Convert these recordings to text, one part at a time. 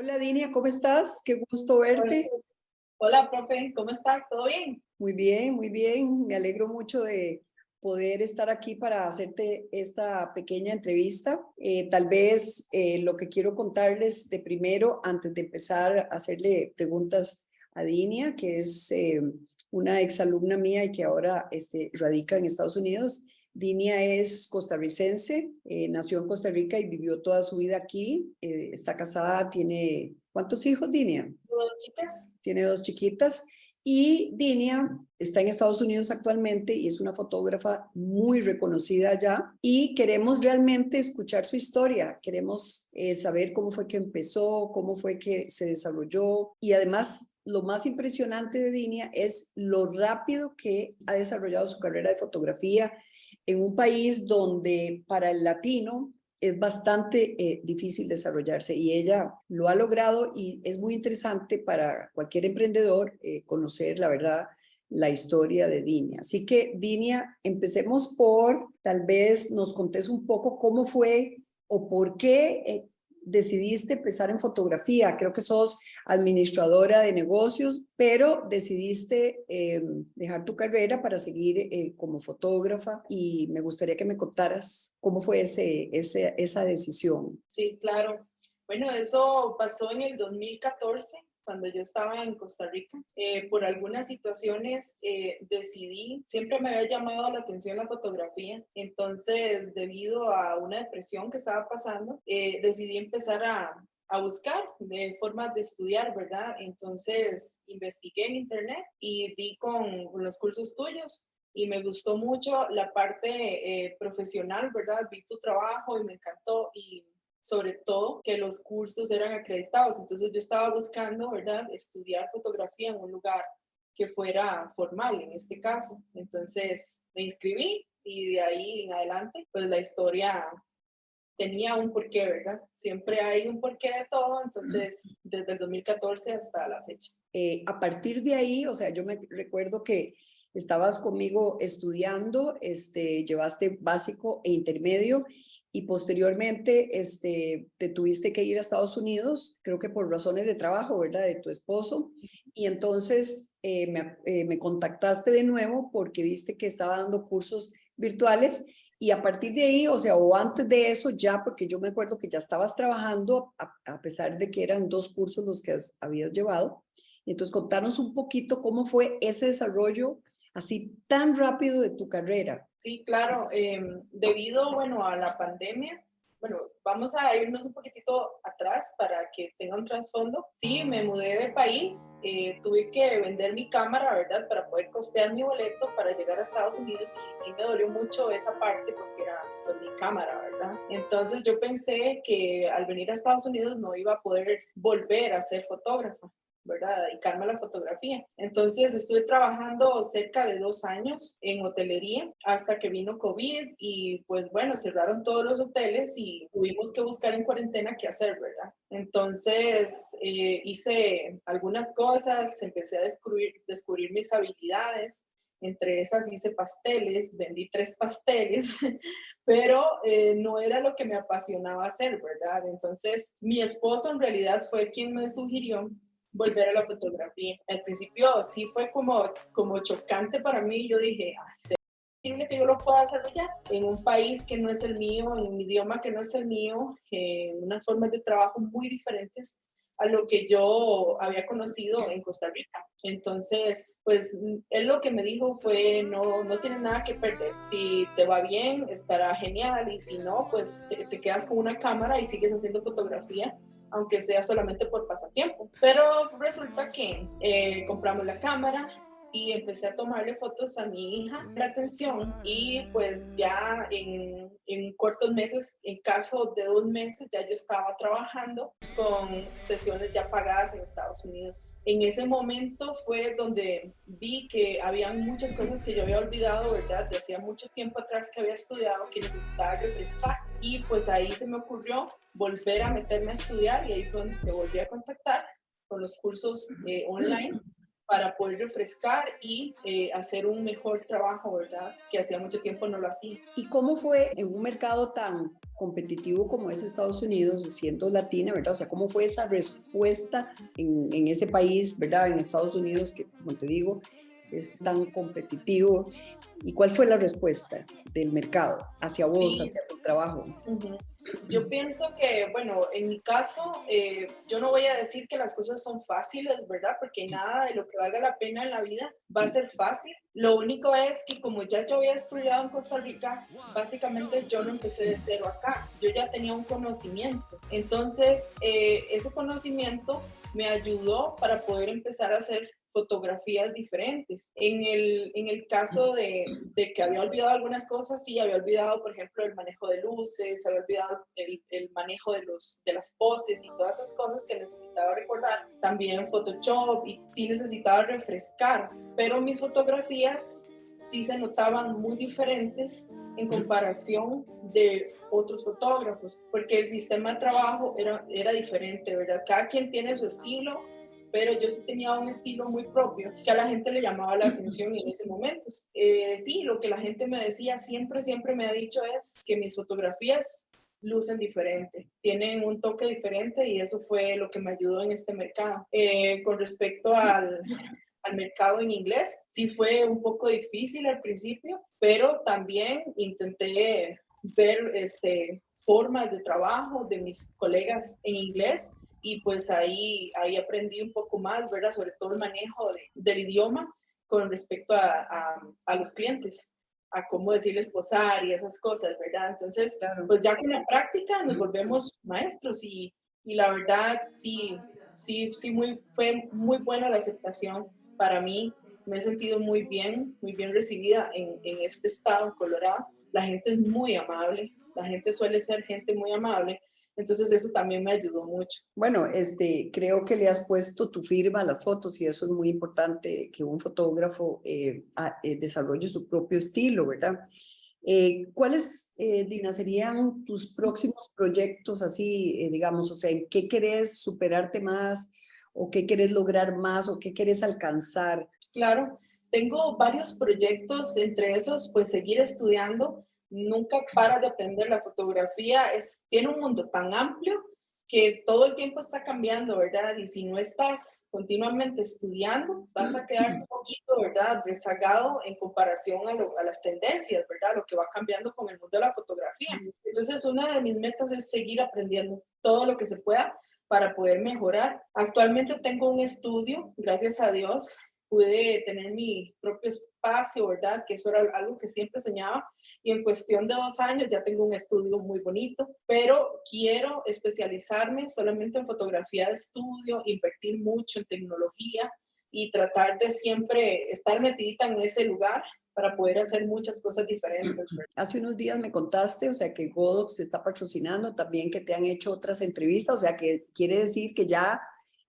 Hola Dinia, ¿cómo estás? Qué gusto Hola, verte. hola, profe, ¿cómo estás? ¿Todo bien? Muy bien, muy bien. Me alegro mucho de poder estar aquí para hacerte esta pequeña entrevista. Tal vez lo que quiero contarles de primero, antes de empezar a hacerle preguntas a Dinia, que es una exalumna mía y que ahora radica en Estados Unidos. Dinia es costarricense, nació en Costa Rica y vivió toda su vida aquí. Está casada, tiene... ¿Cuántos hijos, Dinia? ¿Dos chicas? Tiene dos chiquitas y Dinia está en Estados Unidos actualmente y es una fotógrafa muy reconocida allá y queremos realmente escuchar su historia, queremos saber cómo fue que empezó, cómo fue que se desarrolló y además lo más impresionante de Dinia es lo rápido que ha desarrollado su carrera de fotografía en un país donde para el latino es bastante difícil desarrollarse y ella lo ha logrado y es muy interesante para cualquier emprendedor conocer la verdad, la historia de Dinia. Así que Dinia, empecemos por tal vez nos contes un poco cómo fue o por qué decidiste empezar en fotografía. Creo que sos administradora de negocios, pero decidiste dejar tu carrera para seguir como fotógrafa y me gustaría que me contaras cómo fue esa decisión. Sí, claro. Bueno, eso pasó en el 2014, cuando yo estaba en Costa Rica. Por algunas situaciones decidí, siempre me había llamado la atención la fotografía, entonces debido a una depresión que estaba pasando, decidí empezar a buscar de formas de estudiar, ¿verdad? Entonces investigué en internet y di con los cursos tuyos y me gustó mucho la parte profesional, ¿verdad? Vi tu trabajo y me encantó y sobre todo que los cursos eran acreditados. Entonces yo estaba buscando, ¿verdad? Estudiar fotografía en un lugar que fuera formal en este caso. Entonces me inscribí y de ahí en adelante, pues la historia tenía un porqué, ¿verdad? Siempre hay un porqué de todo, entonces desde el 2014 hasta la fecha. A partir de ahí, o sea, yo me recuerdo que estabas conmigo estudiando, llevaste básico e intermedio y posteriormente te tuviste que ir a Estados Unidos, creo que por razones de trabajo, ¿verdad? De tu esposo. Y entonces me contactaste de nuevo porque viste que estaba dando cursos virtuales y a partir de ahí, o sea, o antes de eso ya, porque yo me acuerdo que ya estabas trabajando, a pesar de que eran dos cursos los que habías llevado. Entonces, contanos un poquito cómo fue ese desarrollo así tan rápido de tu carrera. Sí, claro. Debido, bueno, a la pandemia, bueno, vamos a irnos un poquitito atrás para que tenga un trasfondo. Sí, me mudé de país, tuve que vender mi cámara, ¿verdad? Para poder costear mi boleto para llegar a Estados Unidos y sí me dolió mucho esa parte porque era pues mi cámara, ¿verdad? Entonces yo pensé que al venir a Estados Unidos no iba a poder volver a ser fotógrafa, ¿verdad? Dedicarme a la fotografía. Entonces estuve trabajando cerca de 2 años en hotelería hasta que vino COVID y pues bueno, cerraron todos los hoteles y tuvimos que buscar en cuarentena qué hacer, ¿verdad? Entonces hice algunas cosas, empecé a descubrir mis habilidades. Entre esas hice pasteles, vendí 3 pasteles, pero no era lo que me apasionaba hacer, ¿verdad? Entonces mi esposo en realidad fue quien me sugirió volver a la fotografía. Al principio sí fue como chocante para mí. Yo dije, ¿es posible que yo lo pueda desarrollar en un país que no es el mío, en un idioma que no es el mío, unas formas de trabajo muy diferentes a lo que yo había conocido en Costa Rica? Entonces, pues él lo que me dijo fue, no, no tienes nada que perder. Si te va bien, estará genial, y si no, pues te quedas con una cámara y sigues haciendo fotografía, aunque sea solamente por pasatiempo. Pero resulta que compramos la cámara y empecé a tomarle fotos a mi hija, la atención, y pues ya en cortos meses, en caso de 2 meses, ya yo estaba trabajando con sesiones ya pagadas en Estados Unidos. En ese momento fue donde vi que había muchas cosas que yo había olvidado, ¿verdad? De hacía mucho tiempo atrás que había estudiado, que necesitaba refrescar, y pues ahí se me ocurrió volver a meterme a estudiar y ahí fue donde me volví a contactar con los cursos online para poder refrescar y hacer un mejor trabajo, ¿verdad? Que hacía mucho tiempo no lo hacía. ¿Y cómo fue en un mercado tan competitivo como es Estados Unidos, siendo latina, ¿verdad? O sea, ¿cómo fue esa respuesta en ese país, ¿verdad? En Estados Unidos, que como te digo, es tan competitivo. ¿Y cuál fue la respuesta del mercado hacia vos, Sí. hacia tu trabajo? Uh-huh. Yo pienso que, bueno, en mi caso, yo no voy a decir que las cosas son fáciles, ¿verdad? Porque nada de lo que valga la pena en la vida va a ser fácil. Lo único es que como ya yo había estudiado en Costa Rica, básicamente yo no empecé de cero acá. Yo ya tenía un conocimiento. Entonces, ese conocimiento me ayudó para poder empezar a hacer fotografías diferentes. En el caso de que había olvidado algunas cosas, sí, había olvidado, por ejemplo, el manejo de luces, había olvidado el manejo de las poses y todas esas cosas que necesitaba recordar. También Photoshop, y sí necesitaba refrescar, pero mis fotografías sí se notaban muy diferentes en comparación de otros fotógrafos, porque el sistema de trabajo era diferente, ¿verdad? Cada quien tiene su estilo, pero yo sí tenía un estilo muy propio que a la gente le llamaba la atención en ese momento. Sí, lo que la gente me decía siempre me ha dicho es que mis fotografías lucen diferente, tienen un toque diferente y eso fue lo que me ayudó en este mercado. Con respecto al mercado en inglés, sí fue un poco difícil al principio, pero también intenté ver formas de trabajo de mis colegas en inglés y pues ahí aprendí un poco más, ¿verdad? Sobre todo el manejo del idioma con respecto a los clientes, a cómo decirles posar y esas cosas, ¿verdad? Entonces, claro, pues ya con la práctica nos volvemos maestros y la verdad fue muy buena la aceptación para mí. Me he sentido muy bien recibida en este estado, en Colorado. La gente es muy amable, la gente suele ser gente muy amable. Entonces eso también me ayudó mucho. Bueno, creo que le has puesto tu firma a las fotos y eso es muy importante, que un fotógrafo desarrolle su propio estilo, ¿verdad? ¿Cuáles, Dina, serían tus próximos proyectos así, digamos, o sea, en qué querés superarte más o qué querés lograr más o qué querés alcanzar? Claro, tengo varios proyectos, entre esos, pues seguir estudiando. Nunca paras de aprender. La fotografía tiene un mundo tan amplio que todo el tiempo está cambiando, ¿verdad? Y si no estás continuamente estudiando, vas a quedar un poquito, ¿verdad?, rezagado en comparación a las tendencias, ¿verdad?, lo que va cambiando con el mundo de la fotografía. Entonces, una de mis metas es seguir aprendiendo todo lo que se pueda para poder mejorar. Actualmente tengo un estudio, gracias a Dios, pude tener mi propio espacio, ¿verdad? Que eso era algo que siempre soñaba. Y en cuestión de 2 años ya tengo un estudio muy bonito, pero quiero especializarme solamente en fotografía de estudio, invertir mucho en tecnología y tratar de siempre estar metidita en ese lugar para poder hacer muchas cosas diferentes. Hace unos días me contaste, o sea, que Godox te está patrocinando, también que te han hecho otras entrevistas, o sea, que quiere decir que ya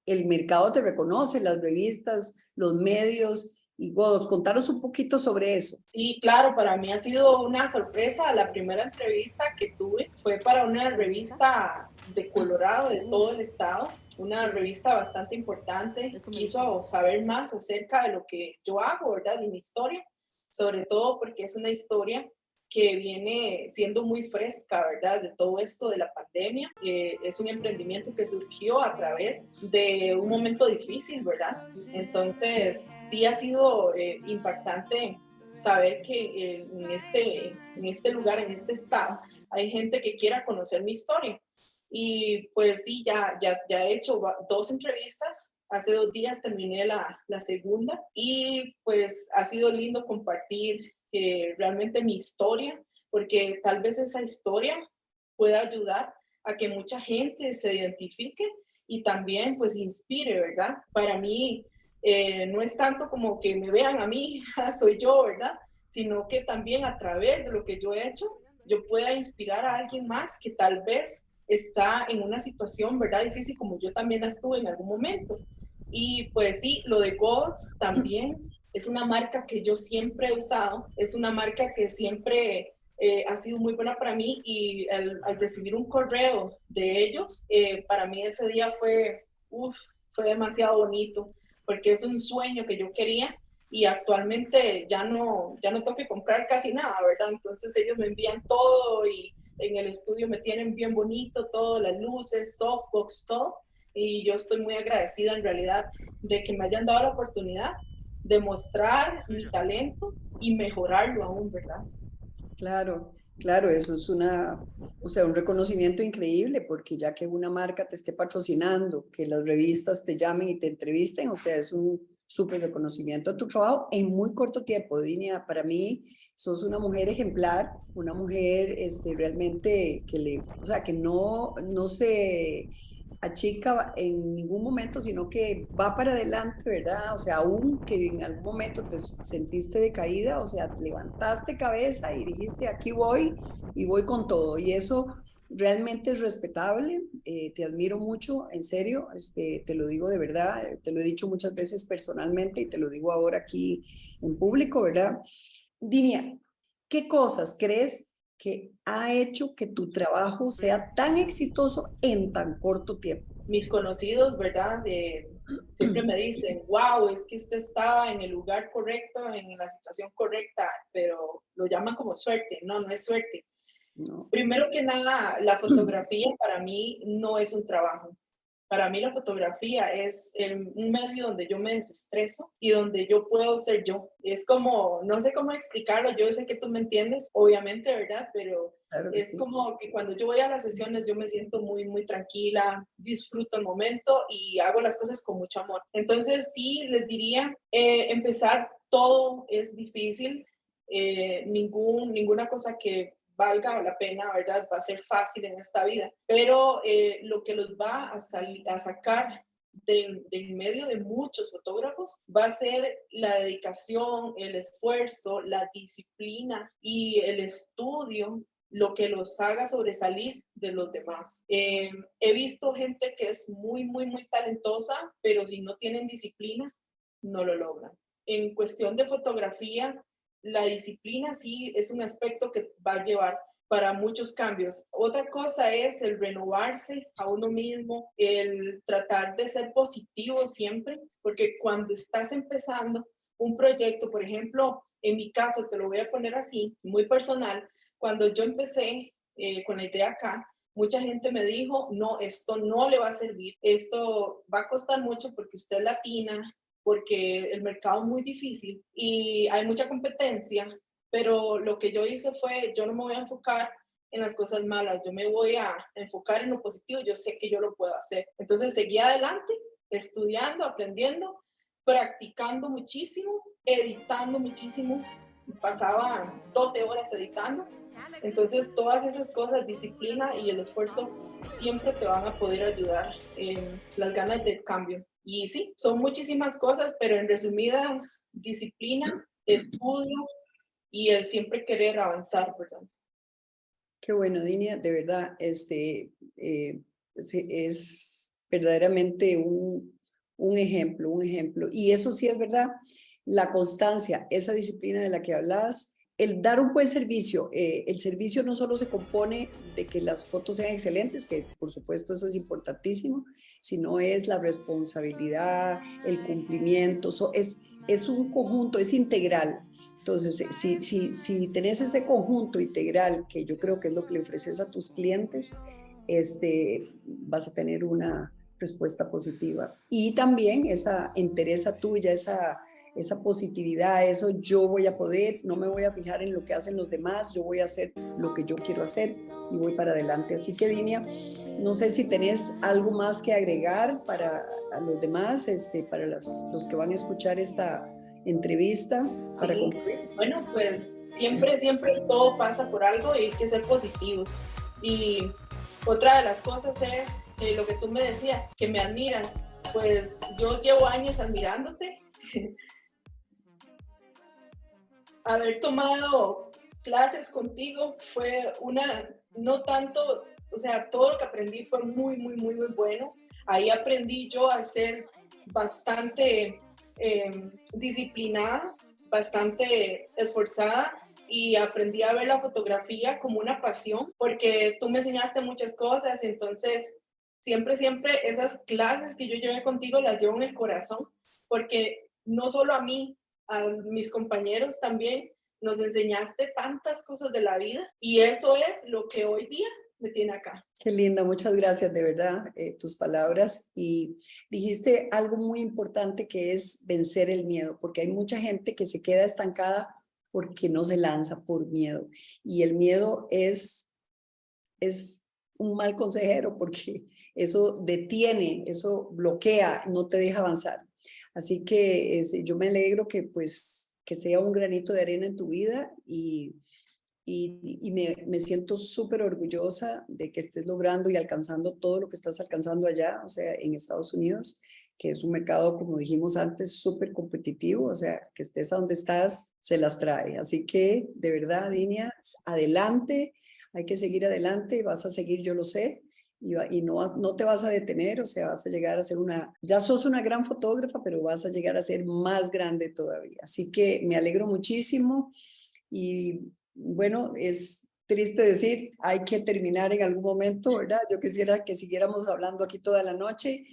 el mercado te reconoce, las revistas, los medios y Godox. Contanos un poquito sobre eso. Sí, claro, para mí ha sido una sorpresa. La primera entrevista que tuve fue para una revista de Colorado, de todo el estado, una revista bastante importante. Quiso saber más acerca de lo que yo hago, ¿verdad? Y mi historia, sobre todo porque es una historia que viene siendo muy fresca, ¿verdad? De todo esto de la pandemia. Es un emprendimiento que surgió a través de un momento difícil, ¿verdad? Entonces, sí ha sido impactante saber que en este lugar, en este estado, hay gente que quiera conocer mi historia. Y pues sí, ya he hecho 2 entrevistas. Hace 2 días terminé la segunda y pues ha sido lindo compartir realmente mi historia, porque tal vez esa historia pueda ayudar a que mucha gente se identifique y también pues inspire, ¿verdad? Para mí no es tanto como que me vean a mí, soy yo, ¿verdad? Sino que también a través de lo que yo he hecho, yo pueda inspirar a alguien más que tal vez está en una situación, ¿verdad?, difícil como yo también estuve en algún momento. Y pues sí, lo de Gods también es una marca que yo siempre he usado, es una marca que siempre ha sido muy buena para mí y al recibir un correo de ellos, para mí ese día fue demasiado bonito, porque es un sueño que yo quería y actualmente ya no tengo que comprar casi nada, ¿verdad? Entonces ellos me envían todo y en el estudio me tienen bien bonito, todo, las luces, softbox, todo. Y yo estoy muy agradecida en realidad de que me hayan dado la oportunidad de mostrar mi talento y mejorarlo aún, ¿verdad? Claro, claro, eso es o sea, un reconocimiento increíble porque ya que una marca te esté patrocinando, que las revistas te llamen y te entrevisten, o sea, es un súper reconocimiento a tu trabajo en muy corto tiempo, Dinia. Para mí, sos una mujer ejemplar, una mujer realmente o sea, que no se achica en ningún momento, sino que va para adelante, ¿verdad? O sea, aún que en algún momento te sentiste decaída, o sea, levantaste cabeza y dijiste, aquí voy y voy con todo. Y eso realmente es respetable, te admiro mucho, en serio, te lo digo de verdad, te lo he dicho muchas veces personalmente y te lo digo ahora aquí en público, ¿verdad? Dinia, ¿qué cosas crees que ha hecho que tu trabajo sea tan exitoso en tan corto tiempo? Mis conocidos, ¿verdad? Siempre me dicen, wow, es que usted estaba en el lugar correcto, en la situación correcta, pero lo llaman como suerte. No, no es suerte. No. Primero que nada, la fotografía para mí no es un trabajo. Para mí la fotografía es un medio donde yo me desestreso y donde yo puedo ser yo. Es como, no sé cómo explicarlo, yo sé que tú me entiendes, obviamente, ¿verdad? Pero Claro que es sí. como que cuando yo voy a las sesiones yo me siento muy, muy tranquila, disfruto el momento y hago las cosas con mucho amor. Entonces sí, les diría, empezar todo es difícil, ninguna cosa que valga la pena, ¿verdad? Va a ser fácil en esta vida, pero lo que los va a sacar de en medio de muchos fotógrafos va a ser la dedicación, el esfuerzo, la disciplina y el estudio lo que los haga sobresalir de los demás. He visto gente que es muy, muy, muy talentosa, pero si no tienen disciplina, no lo logran. En cuestión de fotografía, la disciplina sí es un aspecto que va a llevar para muchos cambios. Otra cosa es el renovarse a uno mismo, el tratar de ser positivo siempre, porque cuando estás empezando un proyecto, por ejemplo, en mi caso, te lo voy a poner así, muy personal, cuando yo empecé con la idea acá, mucha gente me dijo, no, esto no le va a servir, esto va a costar mucho porque usted es latina, porque el mercado es muy difícil y hay mucha competencia, pero lo que yo hice fue, yo no me voy a enfocar en las cosas malas, yo me voy a enfocar en lo positivo, yo sé que yo lo puedo hacer. Entonces seguí adelante, estudiando, aprendiendo, practicando muchísimo, editando muchísimo, pasaba 12 horas editando. Entonces todas esas cosas, disciplina y el esfuerzo, siempre te van a poder ayudar en las ganas del cambio. Y sí, son muchísimas cosas, pero en resumidas, disciplina, estudio y el siempre querer avanzar, ¿verdad? Qué bueno, Dinia, de verdad, es verdaderamente un ejemplo, un ejemplo. Y eso sí es verdad, la constancia, esa disciplina de la que hablabas, el dar un buen servicio. El servicio no solo se compone de que las fotos sean excelentes, que por supuesto eso es importantísimo, sino es la responsabilidad, el cumplimiento, es un conjunto, es integral. Entonces, si tenés ese conjunto integral, que yo creo que es lo que le ofreces a tus clientes, vas a tener una respuesta positiva. Y también esa entereza tuya, esa positividad, eso yo voy a poder, no me voy a fijar en lo que hacen los demás, yo voy a hacer lo que yo quiero hacer y voy para adelante. Así que, Dinia, no sé si tenés algo más que agregar para a los demás, para los que van a escuchar esta entrevista, para Sí, concluir. bueno, pues siempre, siempre todo pasa por algo y hay que ser positivos. Y otra de las cosas es lo que tú me decías, que me admiras. Pues yo llevo años admirándote. Haber tomado clases contigo fue no tanto, o sea, todo lo que aprendí fue muy, muy, muy, muy bueno. Ahí aprendí yo a ser bastante disciplinada, bastante esforzada y aprendí a ver la fotografía como una pasión porque tú me enseñaste muchas cosas, entonces siempre, siempre esas clases que yo llevé contigo las llevo en el corazón porque no solo a mí, a mis compañeros también, nos enseñaste tantas cosas de la vida y eso es lo que hoy día me tiene acá. Qué linda, muchas gracias de verdad, tus palabras. Y dijiste algo muy importante que es vencer el miedo, porque hay mucha gente que se queda estancada porque no se lanza por miedo. Y el miedo es un mal consejero porque eso detiene, eso bloquea, no te deja avanzar. Así que yo me alegro que pues que sea un granito de arena en tu vida y me siento súper orgullosa de que estés logrando y alcanzando todo lo que estás alcanzando allá, o sea, en Estados Unidos, que es un mercado, como dijimos antes, súper competitivo, o sea, que estés a donde estás, se las trae. Así que, de verdad, Dinia, adelante, hay que seguir adelante, vas a seguir, yo lo sé, y no te vas a detener, o sea, vas a llegar a ser ya sos una gran fotógrafa, pero vas a llegar a ser más grande todavía. Así que me alegro muchísimo y bueno, es triste decir, hay que terminar en algún momento, ¿verdad? Yo quisiera que siguiéramos hablando aquí toda la noche,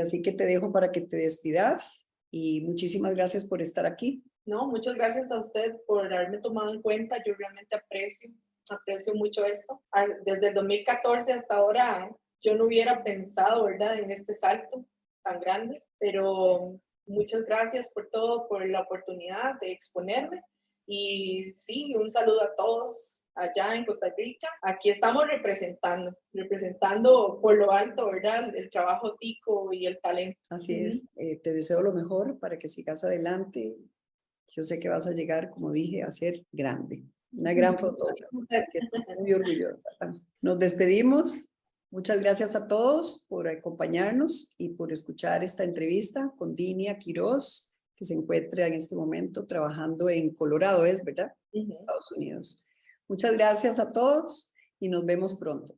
así que te dejo para que te despidas y muchísimas gracias por estar aquí. No, muchas gracias a usted por haberme tomado en cuenta. Yo realmente aprecio mucho esto. Desde el 2014 hasta ahora yo no hubiera pensado, ¿verdad?, en este salto tan grande, pero muchas gracias por todo, por la oportunidad de exponerme. Y sí, un saludo a todos allá en Costa Rica. Aquí estamos representando por lo alto, ¿verdad?, el trabajo tico y el talento. Así es, te deseo lo mejor para que sigas adelante. Yo sé que vas a llegar, como dije, a ser grande, una gran fotógrafa, que estoy muy orgullosa. Nos despedimos. Muchas gracias a todos por acompañarnos y por escuchar esta entrevista con Dinia Quiroz, que se encuentra en este momento trabajando en Colorado, ¿es verdad? Estados Unidos. Muchas gracias a todos y nos vemos pronto.